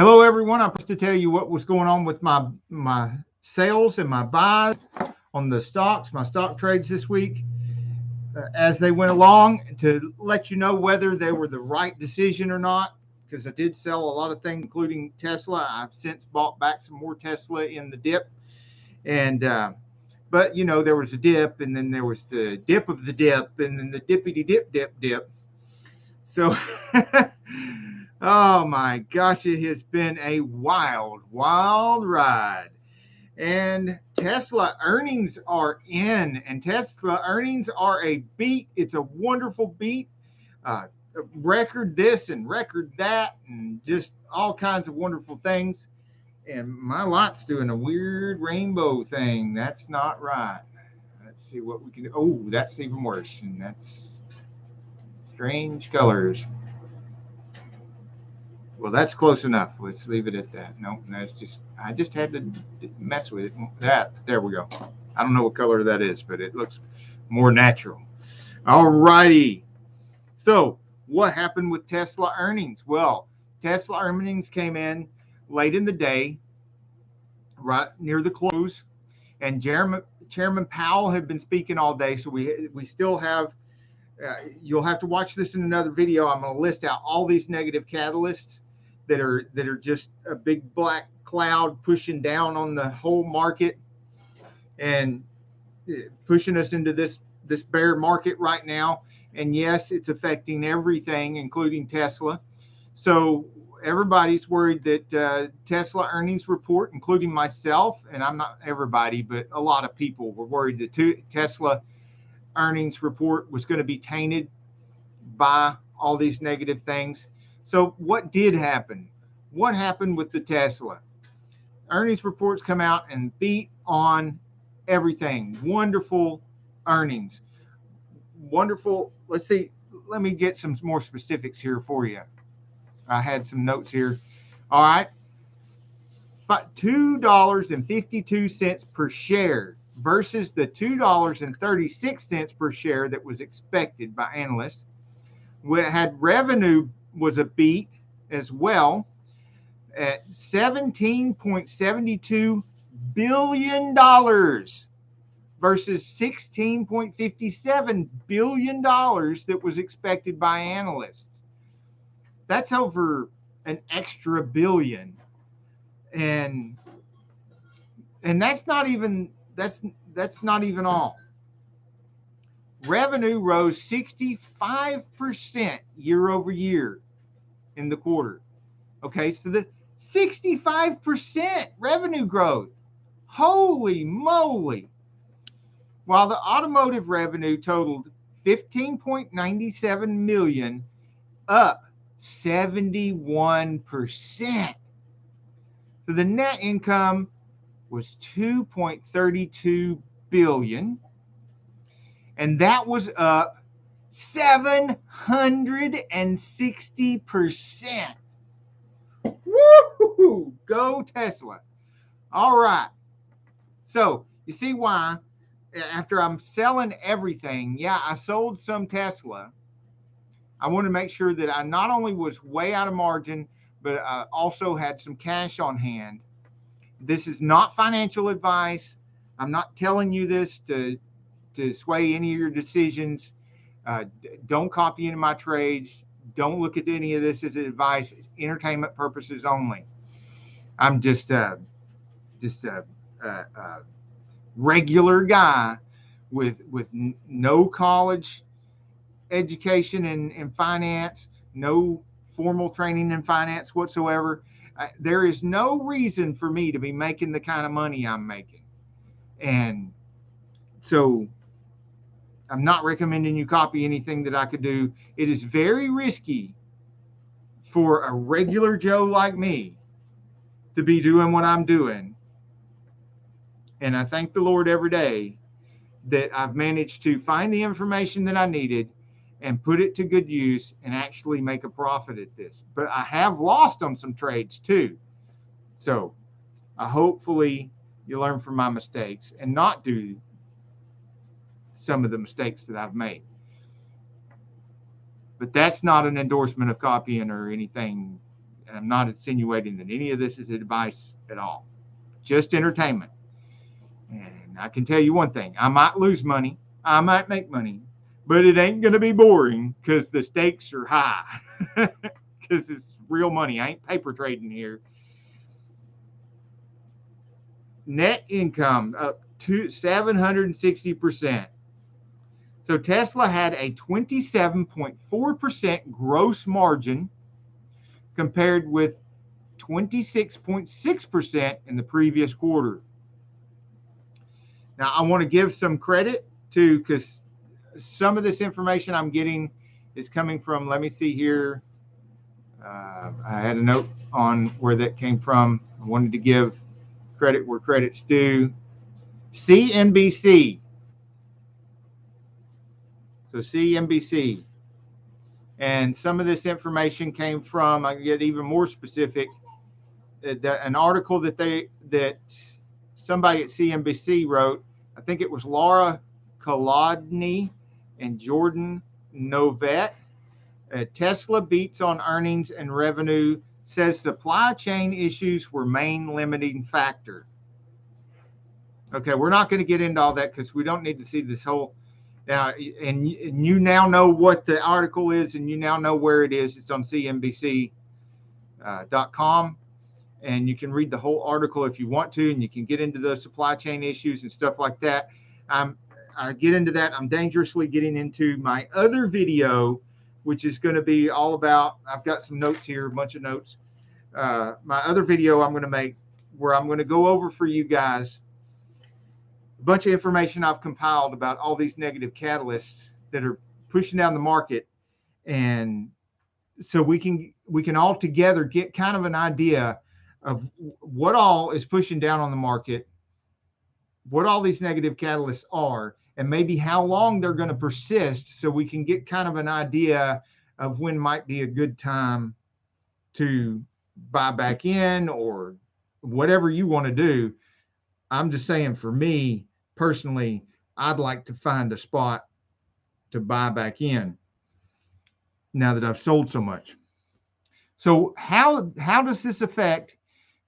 Hello, everyone. I'm supposed to tell you what was going on with my sales and my buys on the stocks, my stock trades this week as they went along, to let you know whether they were the right decision or not. Because I did sell a lot of things, including Tesla. I've since bought back some more Tesla in the dip, and but there was a dip, and then there was the dip of the dip, and then the dippity dip. So, oh my gosh, it has been a wild, wild ride. And Tesla earnings are in, and Tesla earnings are a beat. It's a wonderful beat. Uh, Record this and record that, and just all kinds of wonderful things. And my lot's doing a weird rainbow thing. That's not right. Let's see what we can do. Oh, that's even worse. And that's strange colors. Well, that's close enough. Let's leave it at that. No, that's just, I just had to mess with it. That, there we go. I don't know what color that is, but it looks more natural. All righty. So, what happened with Tesla earnings? Well, Tesla earnings came in late in the day, right near the close, and Chairman Powell had been speaking all day. So we still have. You'll have to watch this in another video. I'm going to list out all these negative catalysts that are just a big black cloud pushing down on the whole market and pushing us into this bear market right now. And yes, it's affecting everything, including Tesla. So everybody's worried that Tesla earnings report, including myself, and I'm not everybody, but a lot of people were worried that Tesla earnings report was going to be tainted by all these negative things. So what did happen? What happened with the Tesla? Earnings reports come out and beat on everything. Wonderful earnings. Wonderful. Let's see. Let me get some more specifics here for you. I had some notes here. All right. $2.52 per share versus the $2.36 per share that was expected by analysts. We had revenue was a beat as well at $17.72 billion versus $16.57 billion that was expected by analysts. That's over an extra billion. And that's not even all. Revenue rose 65% year over year in the quarter. Okay, so the 65% revenue growth. Holy moly. While the automotive revenue totaled 15.97 million, up 71%. So the net income was 2.32 billion, and that was up 760%. Woo! Go Tesla. All right. So you see why after I'm selling everything, I sold some Tesla. I want to make sure that I not only was way out of margin, but I also had some cash on hand. This is not financial advice. I'm not telling you this to sway any of your decisions. Don't copy any of my trades. Don't look at any of this as advice. It's entertainment purposes only. I'm just a regular guy with no college education in finance, no formal training in finance whatsoever. There is no reason for me to be making the kind of money I'm making. And so I'm not recommending you copy anything that I could do. It is very risky for a regular Joe like me to be doing what I'm doing. And I thank the Lord every day that I've managed to find the information that I needed and put it to good use and actually make a profit at this. But I have lost on some trades too. So hopefully you learn from my mistakes and not do some of the mistakes that I've made. But that's not an endorsement of copying or anything And I'm not insinuating that any of this is advice at all, just entertainment. And I can tell you one thing, I might lose money, I might make money, but it ain't going to be boring because the stakes are high. Because it's real money. I ain't paper trading here. Net income up to 760%. So Tesla had a 27.4% gross margin compared with 26.6% in the previous quarter. Now, I want to give some credit to, because some of this information I'm getting is coming from, let me see here. I had a note on where that came from. I wanted to give credit where credit's due. CNBC. So CNBC. And some of this information came from, I can get even more specific, an article that somebody at CNBC wrote. I think it was Laura Kolodny and Jordan Novett. Tesla beats on earnings and revenue, says supply chain issues were main limiting factor. Okay, we're not going to get into all that because we don't need to see this whole. And you now know what the article is, and you now know where it is. It's on CNBC.com, and you can read the whole article if you want to, and you can get into those supply chain issues and stuff like that. I get into that. I'm dangerously getting into my other video, which is going to be all about, I've got some notes here, a bunch of notes. My other video I'm going to make where I'm going to go over for you guys a bunch of information I've compiled about all these negative catalysts that are pushing down the market. And so we can all together get kind of an idea of what all is pushing down on the market, what all these negative catalysts are, and maybe how long they're going to persist, so we can get kind of an idea of when might be a good time to buy back in or whatever you want to do. I'm just saying, for me personally, I'd like to find a spot to buy back in now that I've sold so much. So how does this affect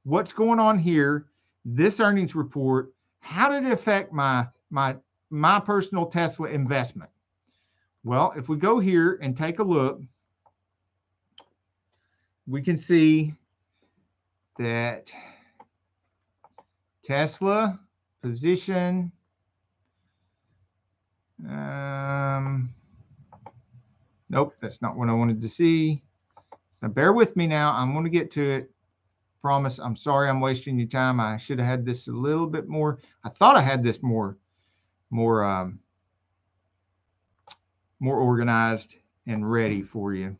what's going on here, this earnings report? How did it affect my personal Tesla investment? Well, if we go here and take a look, we can see that Tesla position. Nope, that's not what I wanted to see. So bear with me now. I'm going to get to it. Promise. I'm sorry I'm wasting your time. I should have had this a little bit more. I thought I had this more organized and ready for you,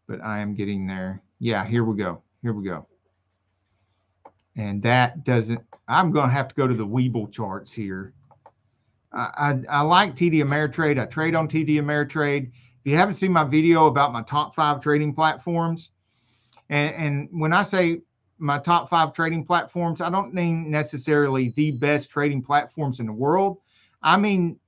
but I am getting there. Yeah, here we go. And that doesn't, I'm going to have to go to the Webull charts here. I like TD Ameritrade. I trade on TD Ameritrade. If you haven't seen my video about my top 5 trading platforms, and when I say my top 5 trading platforms, I don't mean necessarily the best trading platforms in the world. I mean,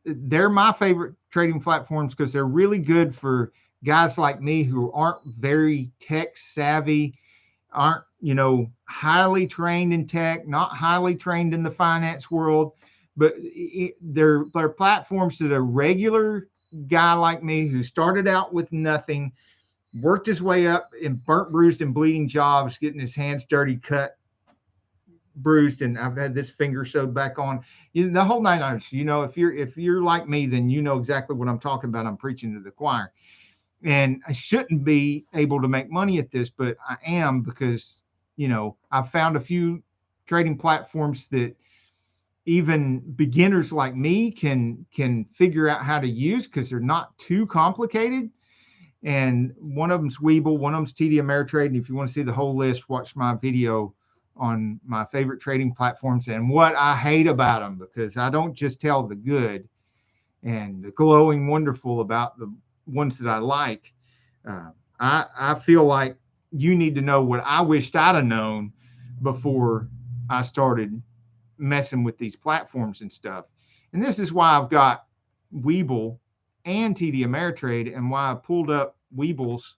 they're my favorite trading platforms because they're really good for guys like me who aren't very tech savvy, aren't, highly trained in tech, not highly trained in the finance world, but they're platforms that a regular guy like me who started out with nothing, worked his way up in burnt, bruised, and bleeding jobs, getting his hands dirty, cut, bruised, and I've had this finger sewed back on. The whole 9 yards. If you're like me, then you know exactly what I'm talking about. I'm preaching to the choir. And I shouldn't be able to make money at this, but I am, because I've found a few trading platforms that even beginners like me can figure out how to use, because they're not too complicated. And one of them's Webull, one of them's TD Ameritrade. And if you want to see the whole list, watch my video on my favorite trading platforms and what I hate about them, because I don't just tell the good and the glowing wonderful about the ones that I like. I feel like you need to know what I wished I'd have known before I started messing with these platforms and stuff. And this is why I've got Webull and TD Ameritrade, and why I pulled up Webull's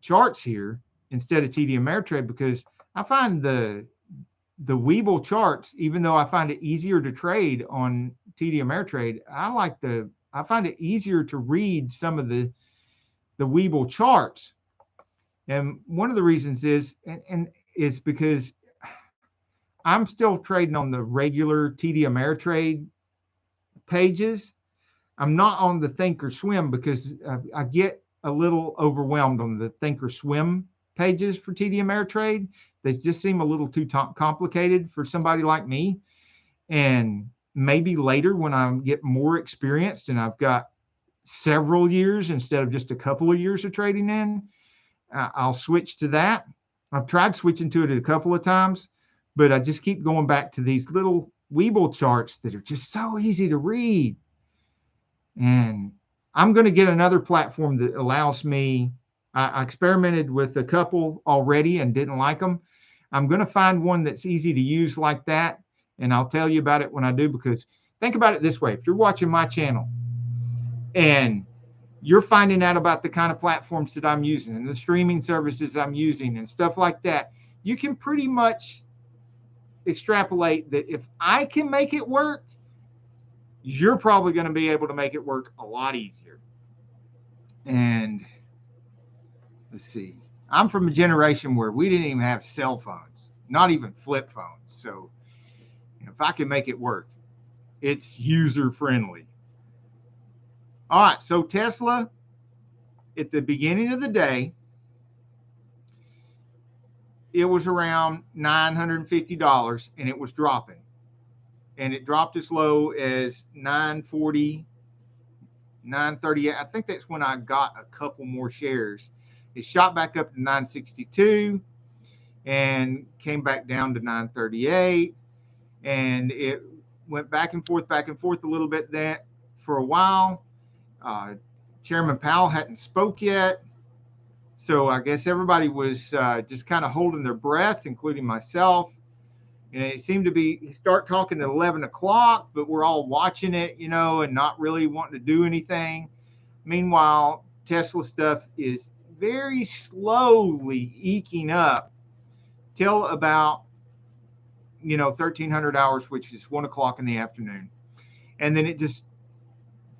charts here instead of TD Ameritrade, because I find the Webull charts, even though I find it easier to trade on TD Ameritrade, I find it easier to read some of the Webull charts. And one of the reasons is, and is because I'm still trading on the regular TD Ameritrade pages. I'm not on the Thinkorswim because I get a little overwhelmed on the Thinkorswim pages for TD Ameritrade. They just seem a little too complicated for somebody like me. And maybe later when I get more experienced and I've got several years instead of just a couple of years of trading in, I'll switch to that. I've tried switching to it a couple of times, but I just keep going back to these little Webull charts that are just so easy to read. And I'm going to get another platform that allows me. I experimented with a couple already and didn't like them. I'm going to find one that's easy to use like that, and I'll tell you about it when I do, because think about it this way. If you're watching my channel and you're finding out about the kind of platforms that I'm using and the streaming services I'm using and stuff like that, you can pretty much extrapolate that if I can make it work, you're probably going to be able to make it work a lot easier. And let's see, I'm from a generation where we didn't even have cell phones, not even flip phones. So if I can make it work, it's user friendly. All right, so Tesla, at the beginning of the day, it was around $950 and it was dropping. And it dropped as low as 940, 938. I think that's when I got a couple more shares. It shot back up to 962 and came back down to 938. And it went back and forth a little bit that for a while. Chairman Powell hadn't spoke yet. So I guess everybody was just kind of holding their breath, including myself. And it seemed to be start talking at 11 o'clock, but we're all watching it, and not really wanting to do anything. Meanwhile, Tesla stuff is very slowly eking up till about, 1300 hours, which is 1 o'clock in the afternoon. And then it just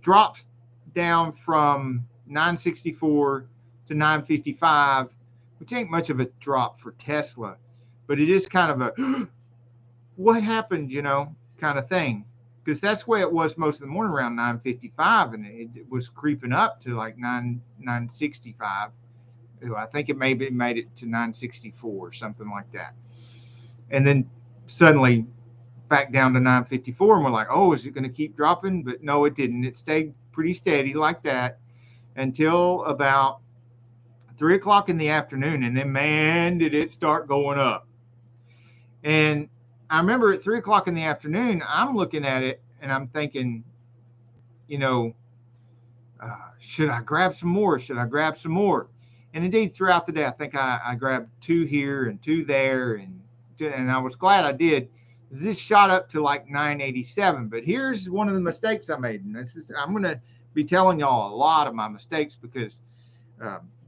drops down from 964 to 955, which ain't much of a drop for Tesla, but it is kind of a what happened, kind of thing, because that's the way it was most of the morning around 955, and it was creeping up to like 965. I think it maybe made it to 964 or something like that, and then suddenly back down to 954, and we're like, oh, is it going to keep dropping? But no, it didn't. It stayed pretty steady like that until about 3 o'clock in the afternoon, and then man, did it start going up. And I remember at 3 o'clock in the afternoon, I'm looking at it and I'm thinking, should I grab some more? Should I grab some more? And indeed, throughout the day, I think I grabbed 2 here and 2 there, and I was glad I did. This shot up to like 987. But here's one of the mistakes I made, and I'm going to be telling y'all a lot of my mistakes, because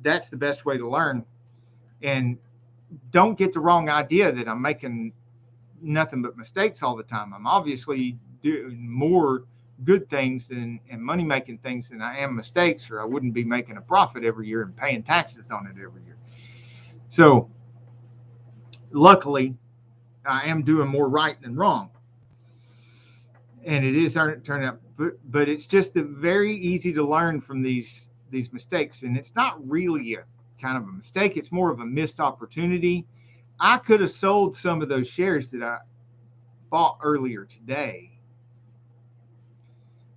that's the best way to learn. And don't get the wrong idea that I'm making nothing but mistakes all the time. I'm obviously doing more good things and money making things than I am mistakes, or I wouldn't be making a profit every year and paying taxes on it every year. So luckily, I am doing more right than wrong, and it is turning out. But it's just very easy to learn from these mistakes, and it's not really a kind of a mistake. It's more of a missed opportunity. I could have sold some of those shares that I bought earlier today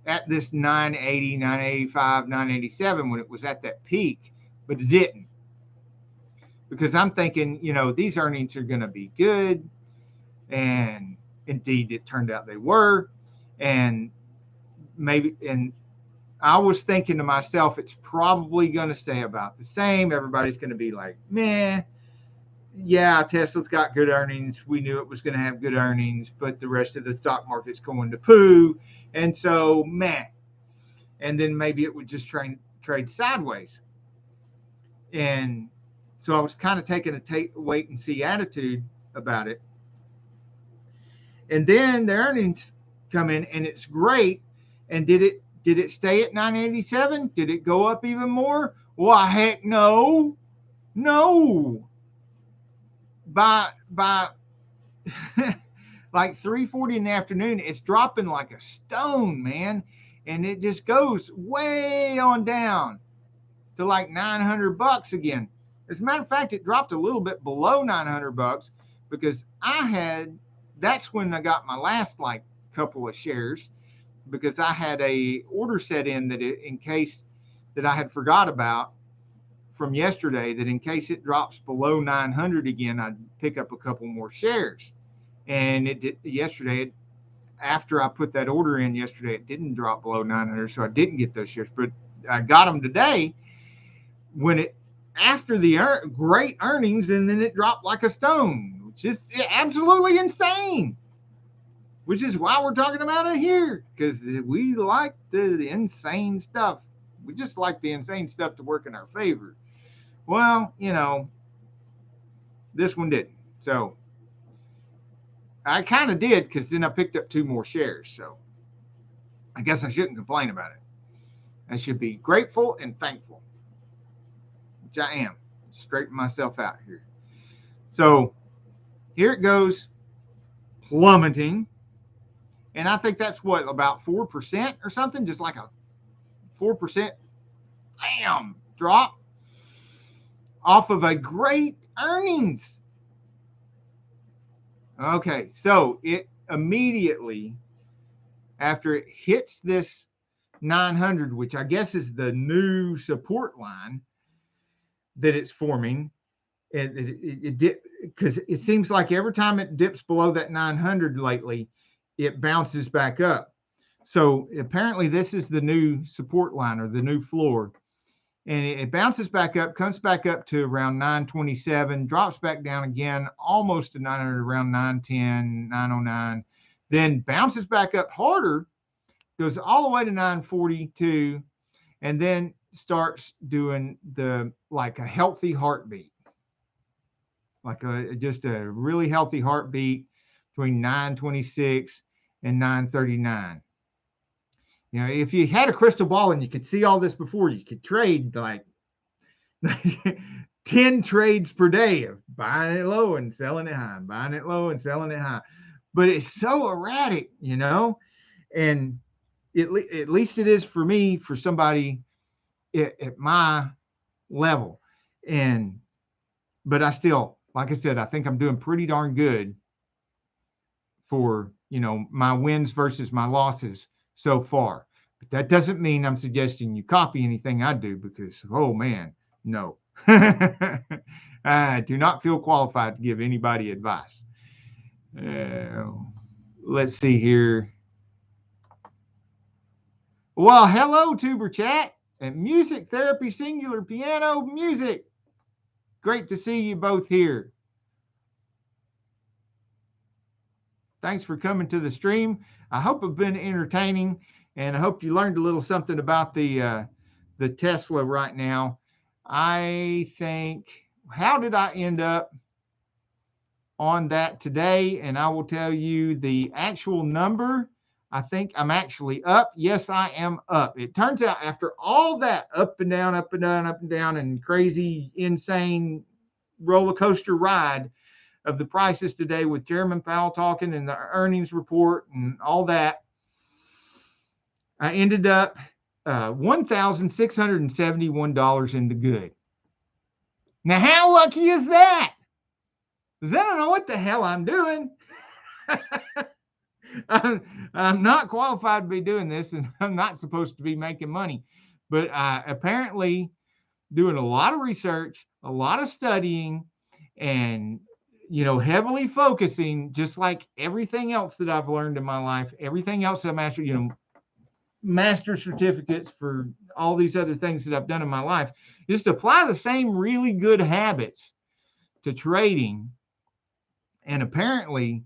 at this 980, 985, 987 when it was at that peak, but it didn't, because I'm thinking, these earnings are going to be good. And indeed, it turned out they were. And I was thinking to myself, it's probably going to stay about the same. Everybody's going to be like, meh. Yeah, Tesla's got good earnings. We knew it was going to have good earnings, but the rest of the stock market's going to poo. And so, meh. And then maybe it would just trade sideways. And so I was kind of taking a wait and see attitude about it. And then the earnings come in and it's great. And did it stay at 987? Did it go up even more? Why, heck no. No. By like 3:40 in the afternoon, it's dropping like a stone, man. And it just goes way on down to like $900 again. As a matter of fact, it dropped a little bit below $900 because that's when I got my last like couple of shares, because I had a order set in that in case that I had forgot about from yesterday, that in case it drops below 900 again, I'd pick up a couple more shares. And it did yesterday. After I put that order in yesterday, it didn't drop below 900, so I didn't get those shares. But I got them today when it after the great earnings, and then it dropped like a stone, which is absolutely insane. Which is why we're talking about it here, because we like the insane stuff. We just like the insane stuff to work in our favor. Well, this one didn't. So I kind of did, because then I picked up 2 more shares. So I guess I shouldn't complain about it. I should be grateful and thankful, which I am. Straighten myself out here. So here it goes, plummeting. And I think that's what, about 4% or something, just like a 4% bam drop off of a great earnings. Okay, so it immediately, after it hits this 900, which I guess is the new support line that it's forming, it did, because it seems like every time it dips below that 900 lately, it bounces back up. So apparently this is the new support line, or the new floor. And it bounces back up, comes back up to around 927, drops back down again, almost to 900, around 910, 909, then bounces back up harder, goes all the way to 942, and then starts doing like a healthy heartbeat, like just a really healthy heartbeat between 926 and 939. If you had a crystal ball and you could see all this before, you could trade like 10 trades per day of buying it low and selling it high, buying it low and selling it high. But it's so erratic, and at least it is for me, for somebody at my level. But I still, like I said, I think I'm doing pretty darn good for, my wins versus my losses so far. But that doesn't mean I'm suggesting you copy anything I do, because, oh man, no. I do not feel qualified to give anybody advice. Let's see here. Well, hello, Tuber Chat and Music Therapy Singular Piano Music. Great to see you both here. Thanks for coming to the stream. I hope it's been entertaining, and I hope you learned a little something about the Tesla right now. I think, how did I end up on that today? And I will tell you the actual number. I think I'm actually up. Yes, I am up. It turns out, after all that up and down, up and down, up and down, and crazy, insane roller coaster ride of the prices today, with Chairman Powell talking and the earnings report and all that, I ended up $1,671 in the good. Now, how lucky is that? Because I don't know what the hell I'm doing. I'm not qualified to be doing this, and I'm not supposed to be making money. But apparently doing a lot of research, a lot of studying, and heavily focusing, just like everything else that I've learned in my life, everything else that I mastered, master certificates for all these other things that I've done in my life, is to apply the same really good habits to trading. And apparently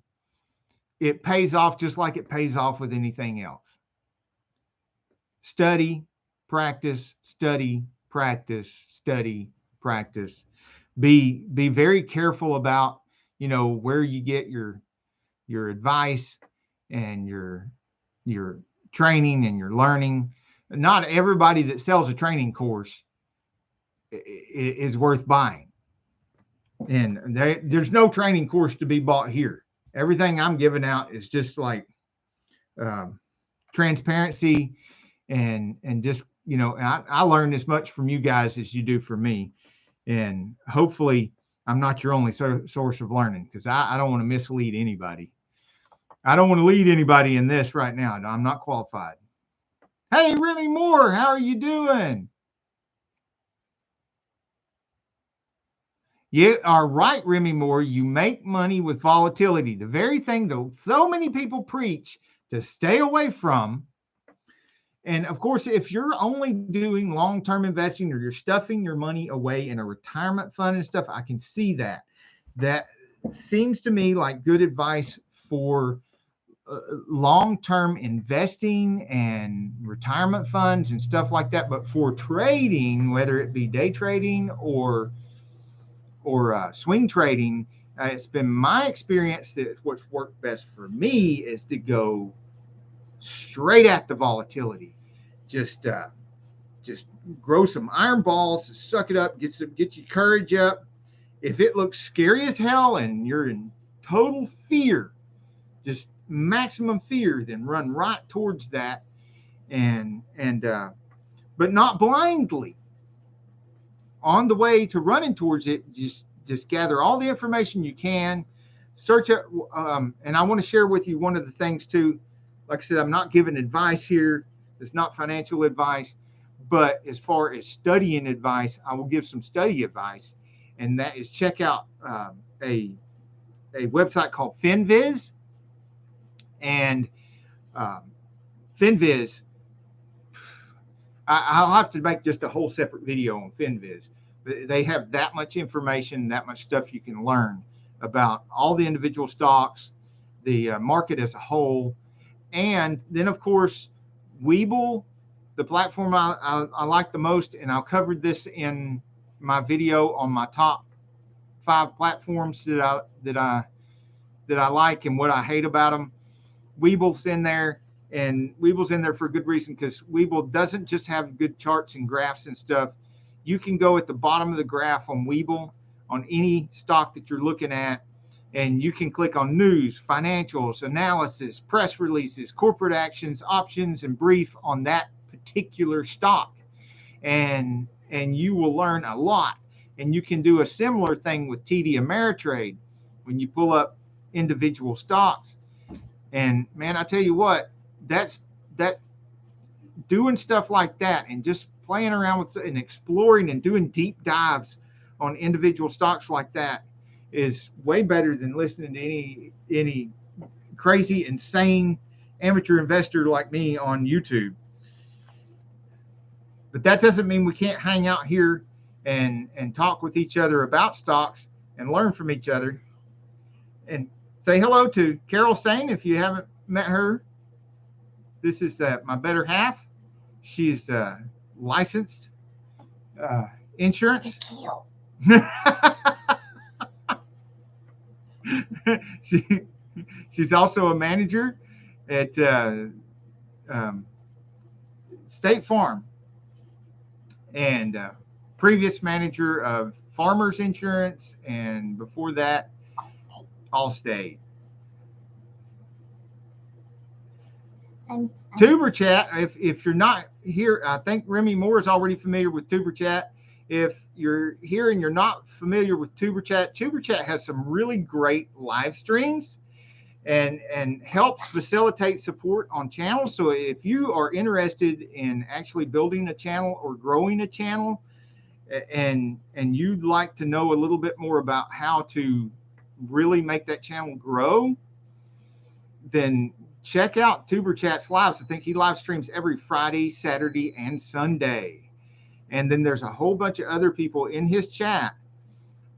it pays off just like it pays off with anything else. Study, practice, study, practice, study, practice. Be very careful about, where you get your advice and your training and your learning. Not everybody that sells a training course is worth buying. And there's no training course to be bought here. Everything I'm giving out is just like um, transparency and just, I learned as much from you guys as you do from me. And hopefully I'm not your only source of learning, because I don't want to mislead anybody. I don't want to lead anybody in this right now. I'm not qualified. Hey, Remy Moore, how are you doing? You are right, Remy Moore. You make money with volatility, the very thing that so many people preach to stay away from. And of course, if you're only doing long-term investing, or you're stuffing your money away in a retirement fund and stuff, I can see that. That seems to me like good advice for long-term investing and retirement funds and stuff like that. But for trading, whether it be day trading or swing trading, it's been my experience that what's worked best for me is to go straight at the volatility. Just grow some iron balls, suck it up, get your courage up. If it looks scary as hell and you're in total fear, just maximum fear, then run right towards that, and but not blindly. On the way to running towards it, just gather all the information you can, search it. And I want to share with you one of the things too. Like I said, I'm not giving advice here. It's not financial advice, but as far as studying advice, I will give some study advice, and that is check out a website called FinViz. And FinViz, I'll have to make just a whole separate video on FinViz. They have that much information, that much stuff you can learn about all the individual stocks, the market as a whole. And then, of course, Webull, the platform I like the most, and I'll cover this in my video on my top 5 platforms that I like and what I hate about them. Webull's in there, and Webull's in there for a good reason, because Webull doesn't just have good charts and graphs and stuff. You can go at the bottom of the graph on Webull on any stock that you're looking at, and you can click on news, financials, analysis, press releases, corporate actions, options, and brief on that particular stock. And you will learn a lot. And you can do a similar thing with TD Ameritrade when you pull up individual stocks. And man, I tell you what, that doing stuff like that and just playing around with and exploring and doing deep dives on individual stocks like that is way better than listening to any crazy, insane amateur investor like me on YouTube. But that doesn't mean we can't hang out here and talk with each other about stocks and learn from each other. And say hello to Carol Sane if you haven't met her. This is my better half. She's licensed insurance. She's also a manager at State Farm, and previous manager of Farmers Insurance, and before that, Allstate. Tuber Chat, if you're not here, I think Remy Moore is already familiar with Tuber Chat. If you're here and you're not familiar with Tuber Chat has some really great live streams and helps facilitate support on channels. So if you are interested in actually building a channel or growing a channel, and you'd like to know a little bit more about how to really make that channel grow, then check out Tuber Chat's lives. I think he live streams every Friday, Saturday, and Sunday. And then there's a whole bunch of other people in his chat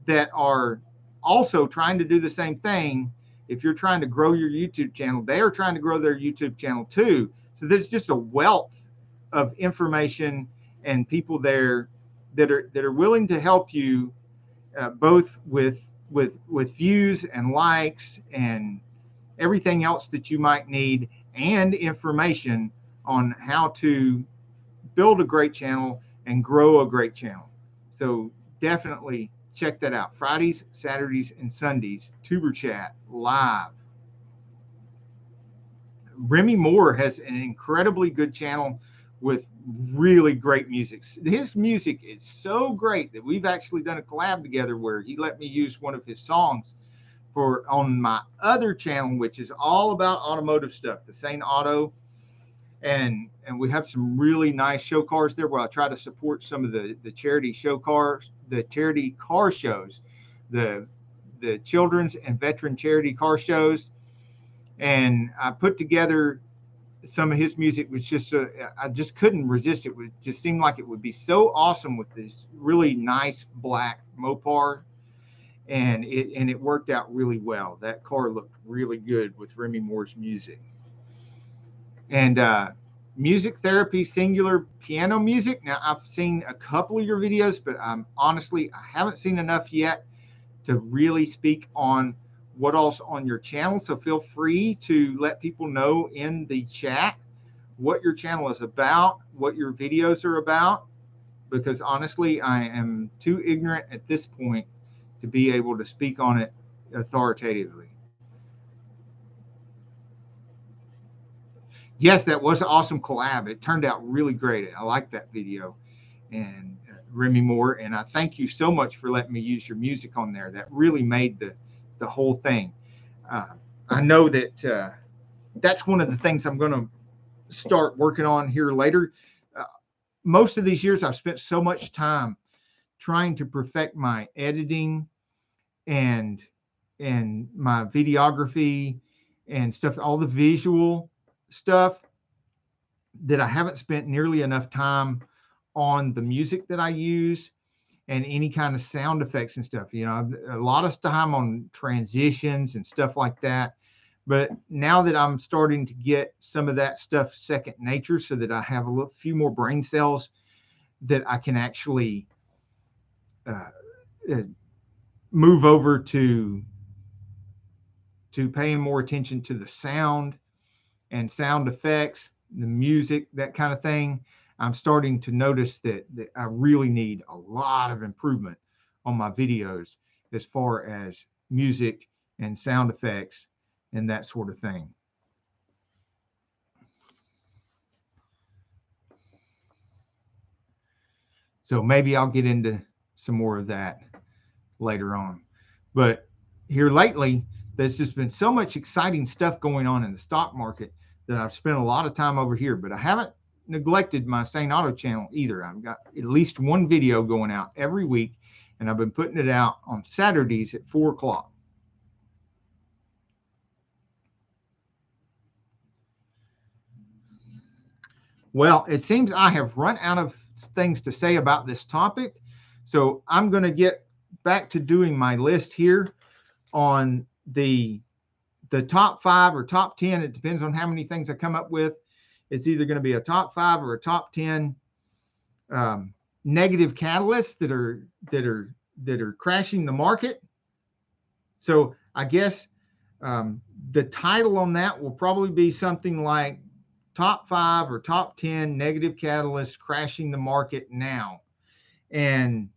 that are also trying to do the same thing. If you're trying to grow your YouTube channel, they are trying to grow their YouTube channel too. So there's just a wealth of information and people there that are willing to help you both with views and likes and everything else that you might need, and information on how to build a great channel and grow a great channel. So definitely check that out. Fridays, Saturdays, and Sundays, Tuber Chat live. Remy Moore has an incredibly good channel with really great music. His music is so great that we've actually done a collab together where he let me use one of his songs for on my other channel, which is all about automotive stuff, the Sane Auto. And we have some really nice show cars there where I try to support some of the charity show cars, the charity car shows, the children's and veteran charity car shows. And I put together some of his music, was just I just couldn't resist it. It just seemed like it would be so awesome with this really nice black Mopar, and it worked out really well. That car looked really good with Remy Moore's music. And music therapy, singular piano music. Now, I've seen a couple of your videos, but honestly, I haven't seen enough yet to really speak on what else on your channel. So feel free to let people know in the chat what your channel is about, what your videos are about, because honestly, I am too ignorant at this point to be able to speak on it authoritatively. Yes, that was an awesome collab. It turned out really great. I like that video. And Remy Moore, and I thank you so much for letting me use your music on there. That really made the whole thing. I know that that's one of the things I'm going to start working on here later. Most of these years, I've spent so much time trying to perfect my editing and my videography and stuff, all the visual stuff, that I haven't spent nearly enough time on the music that I use and any kind of sound effects and stuff. You know, a lot of time on transitions and stuff like that. But now that I'm starting to get some of that stuff second nature, so that I have a few more brain cells that I can actually move over to paying more attention to the sound and sound effects, the music, that kind of thing, I'm starting to notice that I really need a lot of improvement on my videos as far as music and sound effects and that sort of thing. So maybe I'll get into some more of that later on. But here lately, there's just been so much exciting stuff going on in the stock market that I've spent a lot of time over here, but I haven't neglected my Sane Auto channel either. I've got at least one video going out every week, and I've been putting it out on Saturdays at 4 o'clock. Well, it seems I have run out of things to say about this topic, so I'm going to get back to doing my list here on the top 5 or top 10. It depends on how many things I come up with. It's either going to be a top 5 or a top 10 negative catalysts that are crashing the market. So I guess the title on that will probably be something like top 5 or top 10 negative catalysts crashing the market now. And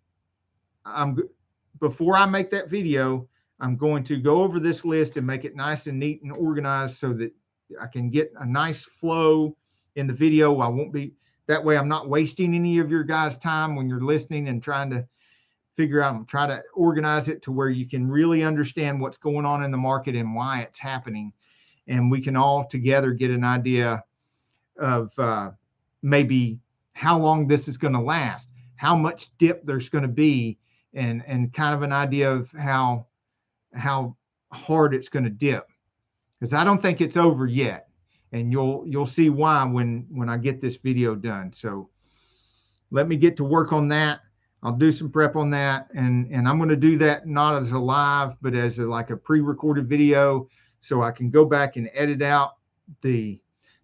before I make that video, I'm going to go over this list and make it nice and neat and organized so that I can get a nice flow in the video. I won't be, that way I'm not wasting any of your guys' time when you're listening and trying to figure out, try to organize it to where you can really understand what's going on in the market and why it's happening. And we can all together get an idea of maybe how long this is going to last, how much dip there's going to be, and kind of an idea of how hard it's going to dip, because I don't think it's over yet, and you'll see why when I get this video done. So let me get to work on that. I'll do some prep on that, and I'm going to do that not as a live, but as like a pre-recorded video, so I can go back and edit out the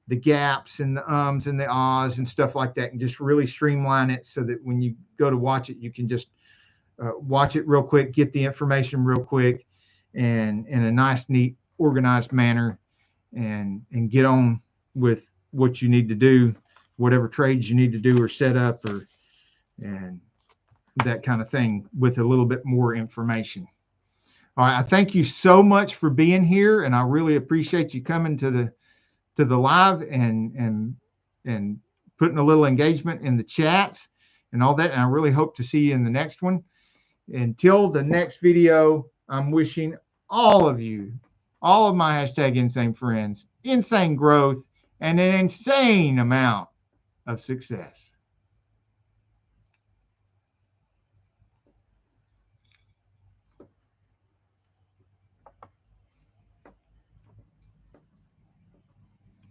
the gaps and the ums and the ahs and stuff like that, and just really streamline it so that when you go to watch it, you can just watch it real quick, get the information real quick, and in a nice, neat, organized manner, and get on with what you need to do, whatever trades you need to do or set up, or and that kind of thing, with a little bit more information. All right, I thank you so much for being here, and I really appreciate you coming to the live, and putting a little engagement in the chats and all that. And I really hope to see you in the next one. Until the next video, I'm wishing all of you, all of my hashtag insane friends, insane growth and an insane amount of success.